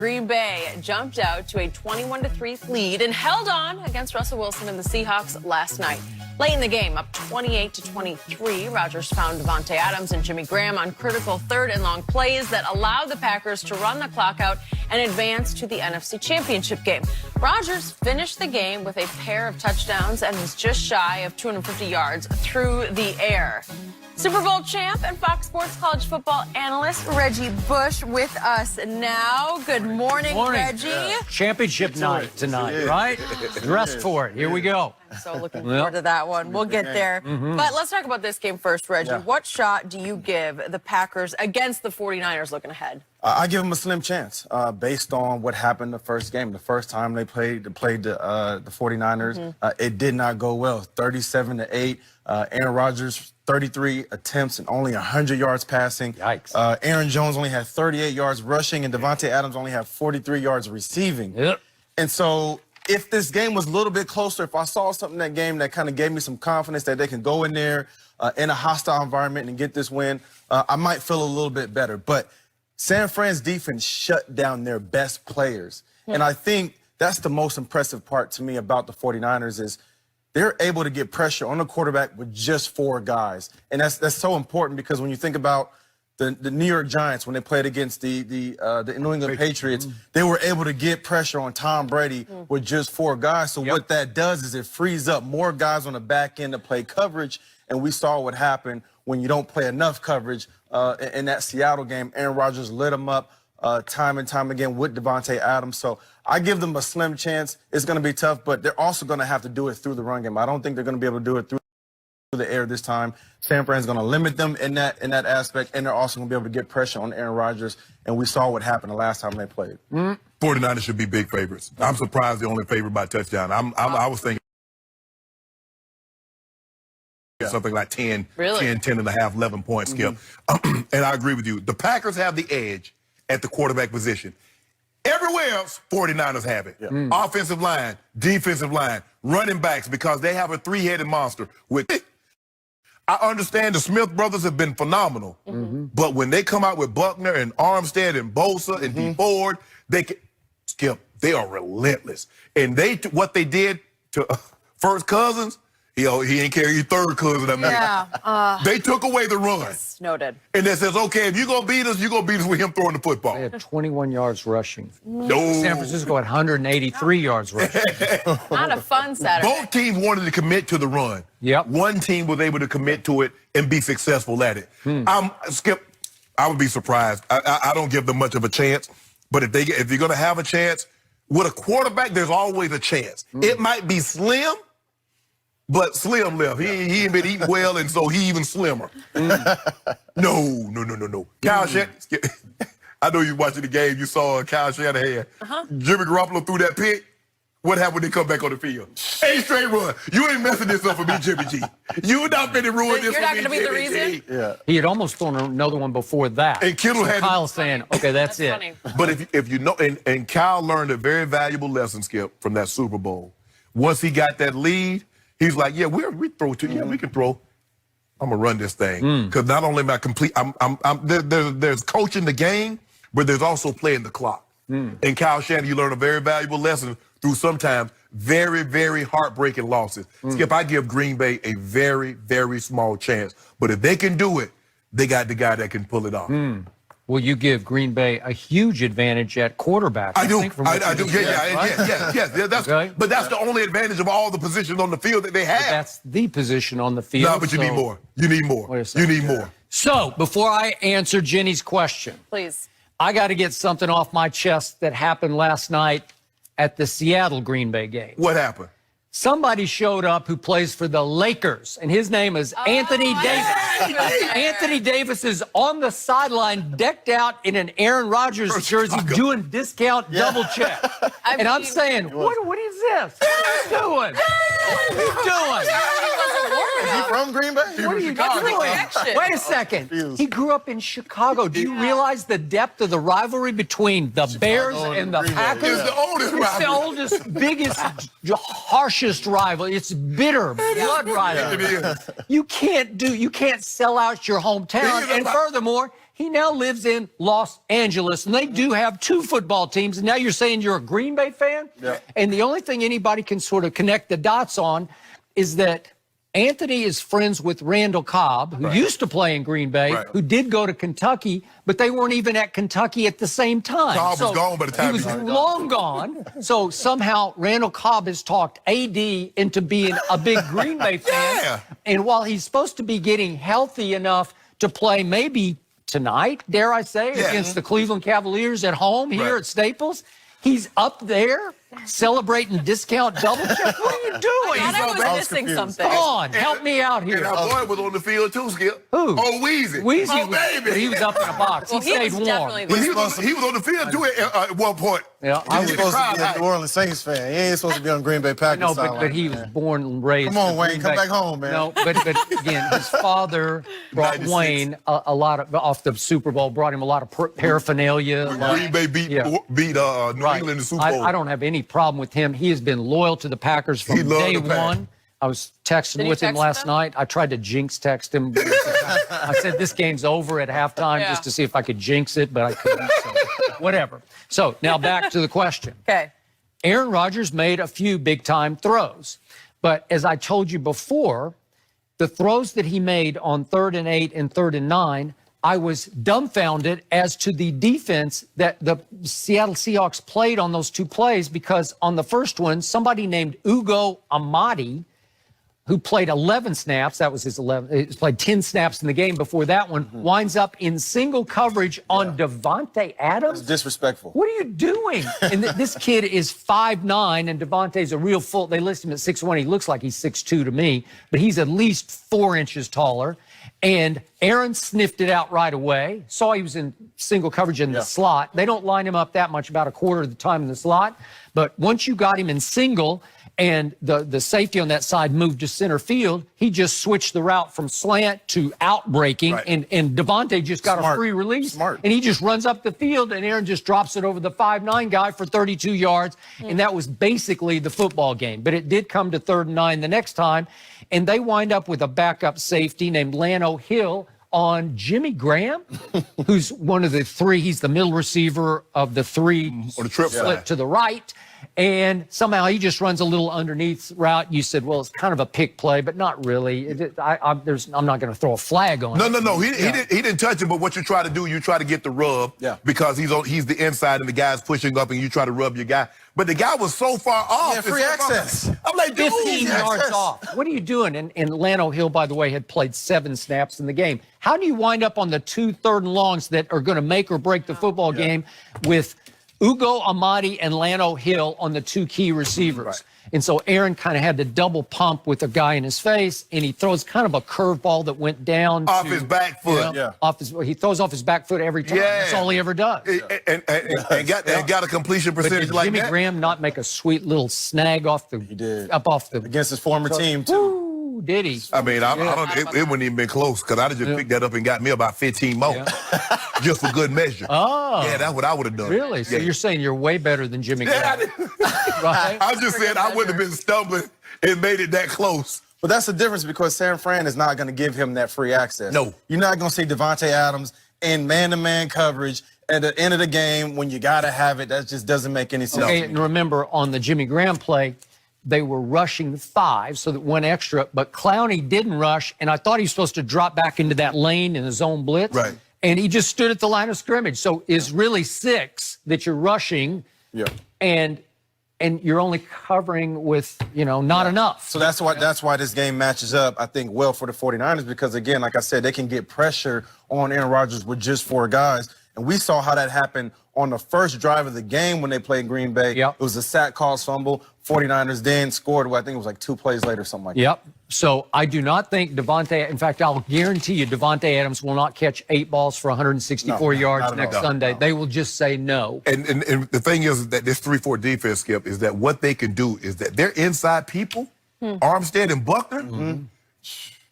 Green Bay jumped out to a 21-3 lead and held on against Russell Wilson and the Seahawks last night. Late in the game, up 28-23, Rodgers found Davante Adams and Jimmy Graham on critical third and long plays that allowed the Packers to run the clock out and advance to the NFC Championship game. Rodgers finished the game with a pair of touchdowns and was just shy of 250 yards through the air. Super Bowl champ and Fox Sports college football analyst Reggie Bush with us now. Good morning, Reggie. Yeah. Championship night tonight, right? Dressed for it. Here we go. So looking forward to that one. We'll get there. But let's talk about this game first, Reggie. Yeah. What shot do you give the Packers against the 49ers looking ahead? I give them a slim chance based on what happened the first game. The first time they played the 49ers, it did not go well. 37-8. Aaron Rodgers, 33 attempts and only 100 yards passing. Yikes. Aaron Jones only had 38 yards rushing, and Davante Adams only had 43 yards receiving. Yep. And so if this game was a little bit closer, if I saw something in that game that kind of gave me some confidence that they can go in there in a hostile environment and get this win, I might feel a little bit better. But San Fran's defense shut down their best players. And I think that's the most impressive part to me about the 49ers is they're able to get pressure on the quarterback with just 4 guys. And that's so important because when you think about the New York Giants, when they played against the New England Patriots, they were able to get pressure on Tom Brady with just 4 guys. So what that does is it frees up more guys on the back end to play coverage. And we saw what happened when you don't play enough coverage in that Seattle game. Aaron Rodgers lit them up time and time again with Davante Adams. So I give them a slim chance. It's going to be tough, but they're also going to have to do it through the run game. I don't think they're going to be able to do it through the air this time. San Fran's going to limit them in that aspect, and they're also going to be able to get pressure on Aaron Rodgers. And we saw what happened the last time they played. 49ers should be big favorites. I'm surprised they're only favored by touchdown. I was thinking something like 10, 10 and a half, 11 points, Skip. And I agree with you. The Packers have the edge at the quarterback position. Everywhere else, 49ers have it. Offensive line, defensive line, running backs, because they have a 3-headed monster. I understand the Smith brothers have been phenomenal, but when they come out with Buckner and Armstead and Bosa and D. Ford, they can, Skip, they are relentless. And what they did to First Cousins, he ain't carry third cousin. They took away the run. Yes, noted. And they says, okay, if you're going to beat us, you're going to beat us with him throwing the football. They had 21 yards rushing. No. San Francisco had 183 yards rushing. Not a fun Saturday. Both teams wanted to commit to the run. Yep. One team was able to commit to it and be successful at it. Skip, I would be surprised. I don't give them much of a chance. But if you're going to have a chance, with a quarterback, there's always a chance. It might be slim, but Slim left. He ain't been eating well, and so he even slimmer. No. Kyle Shanahan. I know you watching the game. You saw Kyle Shanahan. Jimmy Garoppolo threw that pick. What happened when they come back on the field? 8 straight run. You ain't messing this up for me, Jimmy G. You not finna ruin this for me, You're not going to be the reason? Yeah. He had almost thrown another one before that. And Kittle had Kyle saying, okay, that's it. Funny. But if you know, and Kyle learned a very valuable lesson, Skip, from that Super Bowl. Once he got that lead, he's like, yeah, we throw to we can throw. I'm gonna run this thing because not only am I complete, there's coaching the game, but there's also playing the clock. And Kyle Shanahan, you learn a very valuable lesson through sometimes very, very heartbreaking losses. Skip, I give Green Bay a very, very small chance, but if they can do it, they got the guy that can pull it off. Well, you give Green Bay a huge advantage at quarterback. I do. I do. Yes. Okay. But that's the only advantage of all the positions on the field that they have. But that's the position on the field. No, but you need more. You need more. Wait a second. You need more. So, before I answer Jenny's question, Please. I got to get something off my chest that happened last night at the Seattle Green Bay game. What happened? Somebody showed up who plays for the Lakers, and his name is Anthony Davis. Anthony Davis is on the sideline, decked out in an Aaron Rodgers jersey, doing discount double check. And I'm saying, what is this? What are you doing? What are you doing? Is he from Green Bay? What are you doing? Wait a second. He grew up in Chicago. Do you realize the depth of the rivalry between the Bears and the Packers? It's the oldest rivalry. It's the oldest, biggest, harshest rival. It's bitter blood rivalry. You can't sell out your hometown. And furthermore, He now lives in Los Angeles, and they do have 2 football teams. And now you're saying you're a Green Bay fan? Yeah. And the only thing anybody can sort of connect the dots on is that Anthony is friends with Randall Cobb, who used to play in Green Bay, who did go to Kentucky, but they weren't even at Kentucky at the same time. Cobb was gone by the time he was long gone. So somehow Randall Cobb has talked AD into being a big Green Bay fan. Yeah. And while he's supposed to be getting healthy enough to play maybe tonight, dare I say, against the Cleveland Cavaliers at home here at Staples, he's up there celebrating discount double check. What are you doing? I thought I was missing something. Come on, help me out here. And our boy was on the field too, Skip. Who? Oh, Weezy. Weezy Oh, was, baby. but he was up in a box. Well, he stayed was warm. definitely He was on the field too at one point. Yeah, He was supposed to be a New Orleans Saints fan. He ain't supposed to be on Green Bay Packers. No, but sideline, he was man. born and raised. Come on, in Wayne, Green come Bay. back home, man. No, but again, his father brought 96. Wayne a lot of off the Super Bowl. Brought him a lot of paraphernalia. Green Bay beat New England in the Super Bowl. I don't have any problem with him. He has been loyal to the Packers from day one. I was texting with him last night. I tried to jinx text him. I said this game's over at halftime just to see if I could jinx it, but I couldn't. So whatever. So now back to the question. Okay. Aaron Rodgers made a few big-time throws. But as I told you before, the throws that he made on 3rd and 8 and 3rd and 9, I was dumbfounded as to the defense that the Seattle Seahawks played on those 2 plays, because on the first one, somebody named Ugo Amadi, who played 11 snaps, that was his 11, he played 10 snaps in the game before that one, winds up in single coverage on Devontae Adams. It's disrespectful. What are you doing? And this kid is 5'9", and Devontae's a real full. They list him at 6'1". He looks like he's 6'2" to me, but he's at least 4 inches taller. And Aaron sniffed it out right away. Saw he was in single coverage in the slot. They don't line him up that much, about a quarter of the time in the slot. But once you got him in single, and the safety on that side moved to center field, he just switched the route from slant to out breaking, and Devontae just got a free release. And he just runs up the field, and Aaron just drops it over the 5'9" guy for 32 yards, and that was basically the football game. But it did come to 3rd and 9 the next time, and they wind up with a backup safety named Lano Hill on Jimmy Graham, who's one of the 3. He's the middle receiver of the 3 on the trip split to the right. And somehow he just runs a little underneath route. You said, well, it's kind of a pick play, but not really. I'm not going to throw a flag on it. No. He didn't touch it, but what you try to do, you try to get the rub because he's the inside and the guy's pushing up and you try to rub your guy. But the guy was so far off. Yeah, free access. I'm like, dude, 15 yards off. What are you doing? And Lano Hill, by the way, had played 7 snaps in the game. How do you wind up on the 2 3rd and longs that are going to make or break the football game with Ugo Amadi and Lano Hill on the 2 key receivers? And so Aaron kind of had to double pump with a guy in his face, and he throws kind of a curveball that went down off his back foot. He throws off his back foot every time. That's all he ever does. And got a completion percentage But like Jimmy that. Graham not make a sweet little snag off the Against his former team, too. Ooh, did he? I mean, it wouldn't even been close because I'd have just picked that up and got me about 15 more just for good measure. Oh. Yeah, that's what I would have done. Really? So you're saying you're way better than Jimmy Graham. Right? I just said I wouldn't have been stumbling and made it that close. But that's the difference, because San Fran is not going to give him that free access. No. You're not going to see Devontae Adams in man-to-man coverage at the end of the game when you got to have it. That just doesn't make any sense. Okay, and remember, on the Jimmy Graham play, they were rushing 5, so that 1 extra, but Clowney didn't rush, and I thought he was supposed to drop back into that lane in his own blitz. Right. And he just stood at the line of scrimmage. So it's really 6 that you're rushing, and you're only covering with, not enough. So that's why this game matches up, I think, well for the 49ers, because, again, like I said, they can get pressure on Aaron Rodgers with just 4 guys. And we saw how that happened on the first drive of the game when they played Green Bay. It was a sack, caused fumble. 49ers then scored, I think it was like 2 plays later, something like that. So I do not think Devontae, in fact, I'll guarantee you Devontae Adams will not catch 8 balls for 164 yards next Sunday. They will just say no. And the thing is that this 3-4 defense, Skip, is that what they can do is that their inside people, Armstead and Buckner,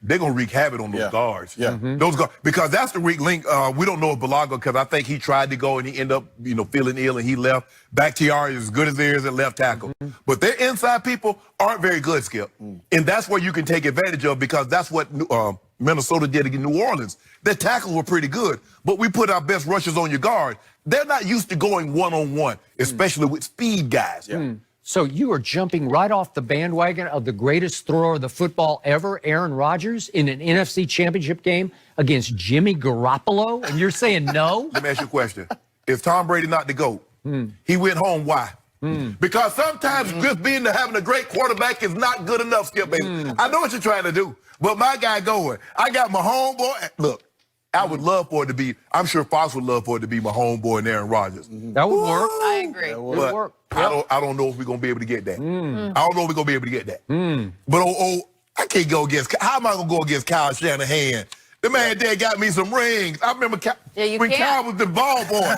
they're going to wreak havoc on those guards. Yeah. Those guards, because that's the weak link. We don't know if Balaga, because I think he tried to go and he ended up, feeling ill and he left. Bakhtiari is as good as there is at left tackle. But their inside people aren't very good, Skip. And that's where you can take advantage of, because that's what Minnesota did against New Orleans. Their tackles were pretty good, but we put our best rushers on your guard. They're not used to going one-on-one, especially with speed guys. So you are jumping right off the bandwagon of the greatest thrower of the football ever, Aaron Rodgers, in an NFC Championship game against Jimmy Garoppolo, and you're saying no? Let me ask you a question. Is Tom Brady not the GOAT? He went home. Why? Because sometimes just having a great quarterback is not good enough, Skip, baby. I know what you're trying to do, but my guy going. I got my homeboy. Look, I would love for it to be, I'm sure Fox would love for it to be my homeboy and Aaron Rodgers. That would work. I agree. That would work. I don't know if we're going to be able to get that. I don't know if we're going to be able to get that. But, I can't go against, how am I going to go against Kyle Shanahan? The man there got me some rings. I remember when Kyle was the ball boy.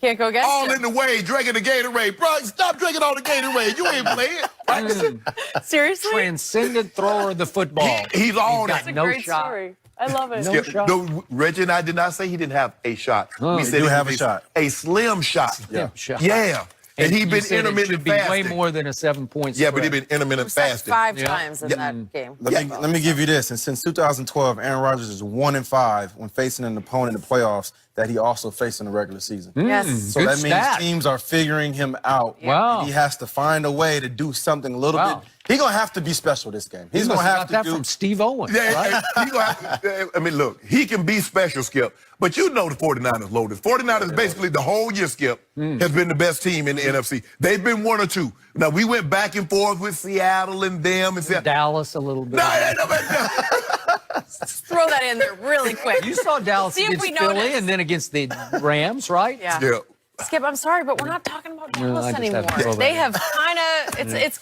Can't go against all him. in the way, drinking the Gatorade. Bro, stop drinking all the Gatorade. You ain't playing. Seriously? Transcendent thrower of the football. He's all that. That's a no great shot. story. I love it. No shot. No, Reggie and I did not say he didn't have a shot. We said do he have was a shot. A slim shot. Shot. Yeah. And he'd you been said it intermittent should be fasting. way more than a 7-point Yeah, spread. but he'd been intermittent Sacked fasting. 5 times in that game. Let me give you this. And since 2012, Aaron Rodgers is 1-5 when facing an opponent in the playoffs that he also faced in the regular season. Yes. So Good that means stat. teams are figuring him out. Wow. And he has to find a way to do something a little bit. He's going to have to be special this game. He's going to have to that do from Steve Owens. Yeah, he gonna have to, I mean, look, he can be special, Skip, but you know the 49ers loaded. 49ers basically the whole year, Skip, has been the best team in the NFC. They've been 1 or 2. Now, we went back and forth with Seattle and them. And Dallas a little bit. Throw that in there really quick. You saw Dallas See if against we Philly notice. and then against the Rams, right? Yeah. Yeah. Skip, I'm sorry, but we're not talking about Dallas I just have anymore. to throw that They in. have kind of, it's